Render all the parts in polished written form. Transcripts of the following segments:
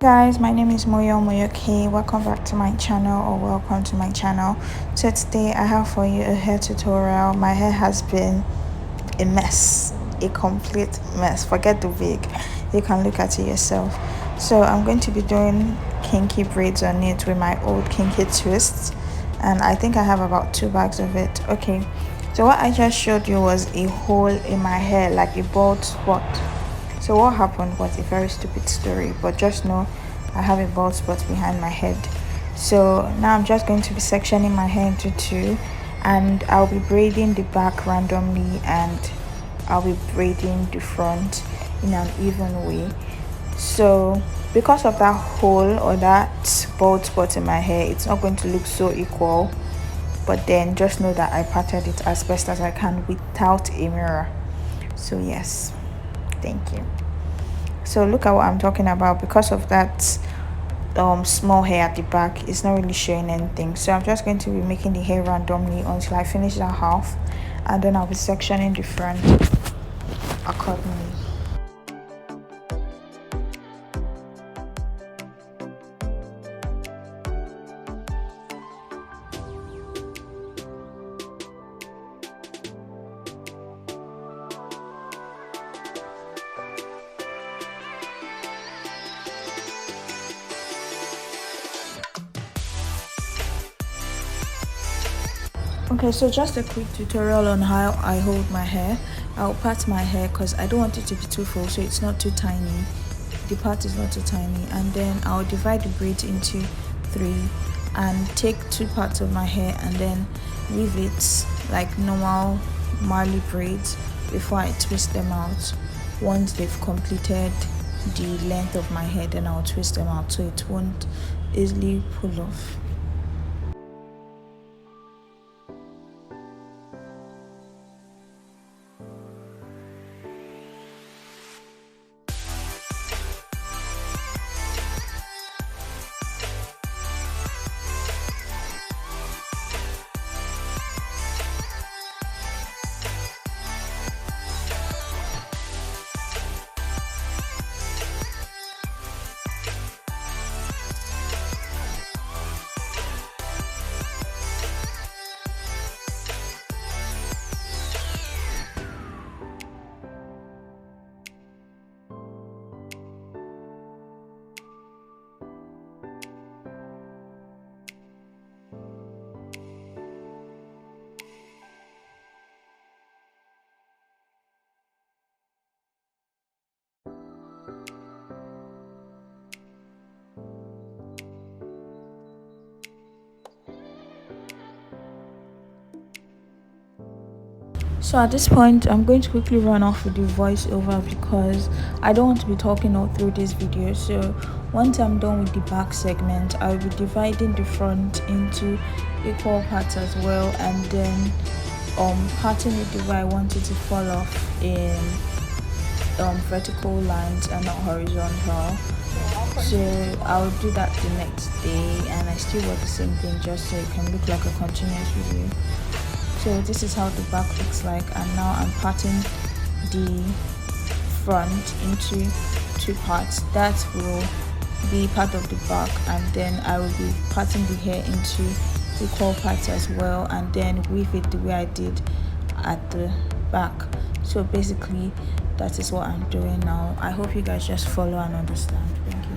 Guys, my name is Moyo K. Welcome back to my channel, or welcome to my channel. So today I have for you a hair tutorial. My hair has been a mess, a complete mess. Forget the wig, you can look at it yourself. So I'm going to be doing kinky braids on it with my old kinky twists, and I think I have about 2 bags of it. Okay, so what I just showed you was a hole in my hair, like a bald spot. So what happened was a very stupid story, but just know I have a bald spot behind my head. So now I'm just going to be sectioning my hair into two, and I'll be braiding the back randomly, and I'll be braiding the front in an even way. So because of that hole or that bald spot in my hair, it's not going to look so equal, but then just know that I parted it as best as I can without a mirror. So yes, thank you. So look at what I'm talking about. Because of that small hair at the back, it's not really showing anything. So I'm just going to be making the hair randomly until I finish that half, and then I'll be sectioning the front accordingly. Okay, so just a quick tutorial on how I hold my hair. I'll part my hair because I don't want it to be too full, so it's not too tiny. The part is not too tiny, and then I'll divide the braids into three and take 2 parts of my hair and then leave it like normal Marley braids before I twist them out. Once they've completed the length of my hair, then I'll twist them out so it won't easily pull off. So at this point, I'm going to quickly run off with the voiceover because I don't want to be talking all through this video. So once I'm done with the back segment, I'll be dividing the front into equal parts as well, and then parting it the way I want it to fall off in vertical lines and not horizontal. So I'll do that the next day, and I still wear the same thing just so it can look like a continuous video. So this is how the back looks like, and now I'm parting the front into 2 parts. That will be part of the back, and then I will be parting the hair into equal parts as well, and then weave it the way I did at the back. So basically that is what I'm doing now. I hope you guys just follow and understand. Thank you.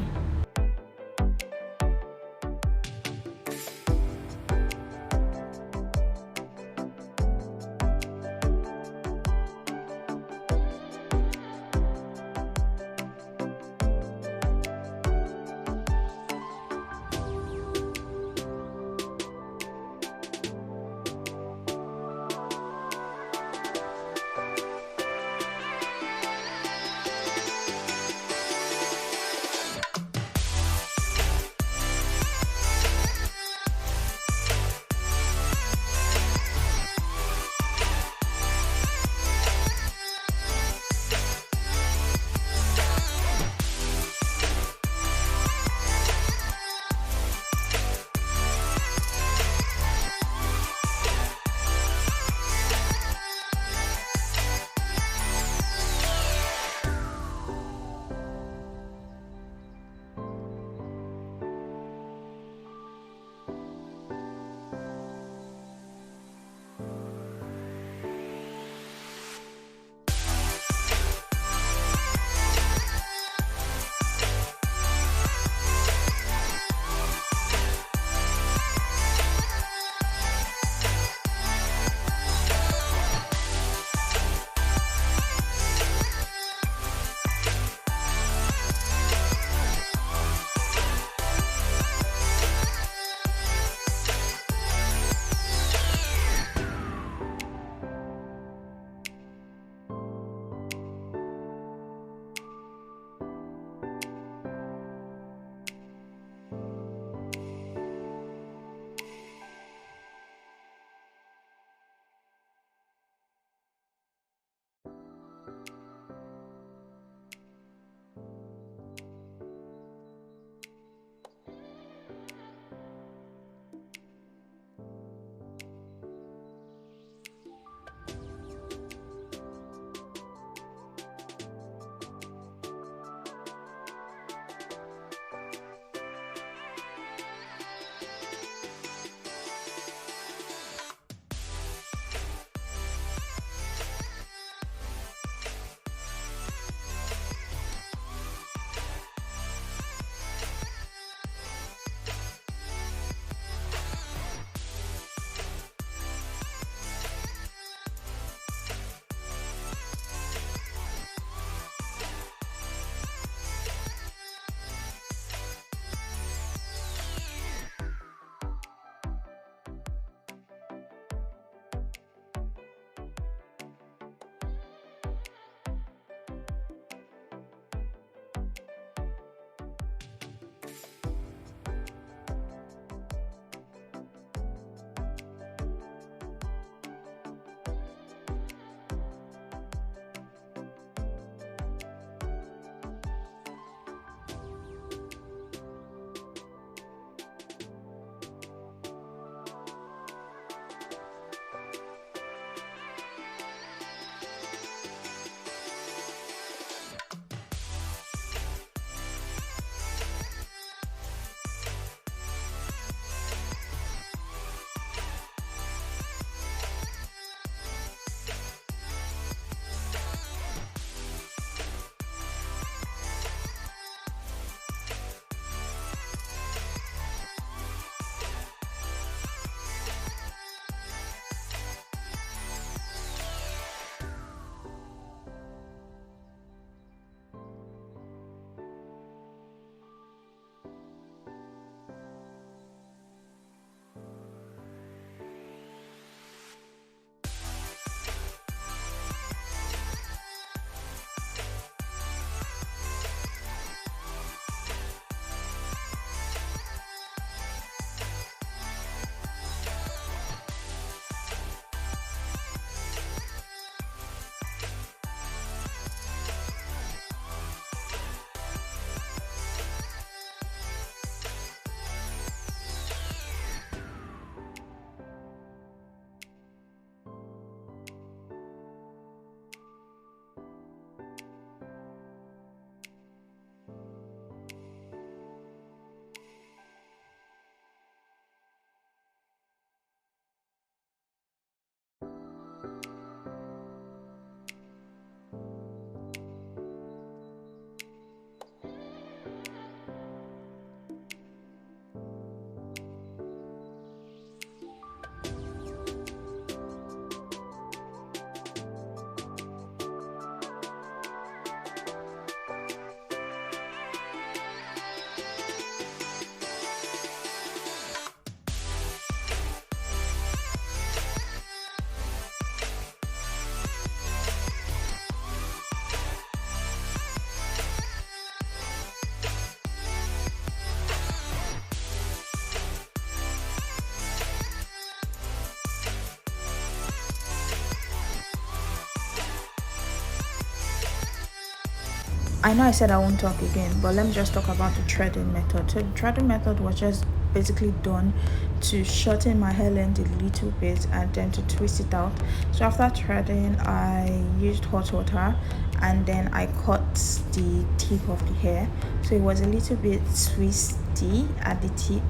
I know I said I won't talk again, but let me just talk about the threading method. So the threading method was just basically done to shorten my hair length a little bit and then to twist it out. So after threading, I used hot water and then I cut the tip of the hair. So it was a little bit twisty at the tip,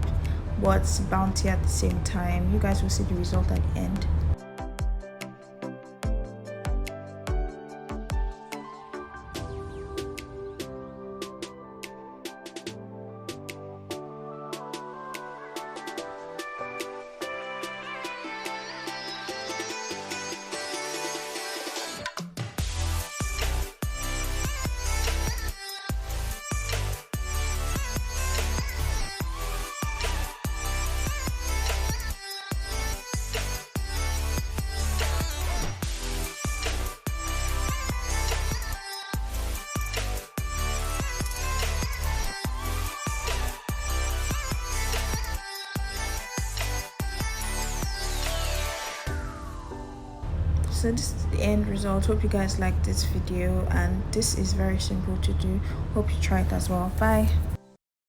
but bouncy at the same time. You guys will see the result at the end. So this is the end result. Hope you guys like this video, and this is very simple to do. Hope you try it as well. Bye.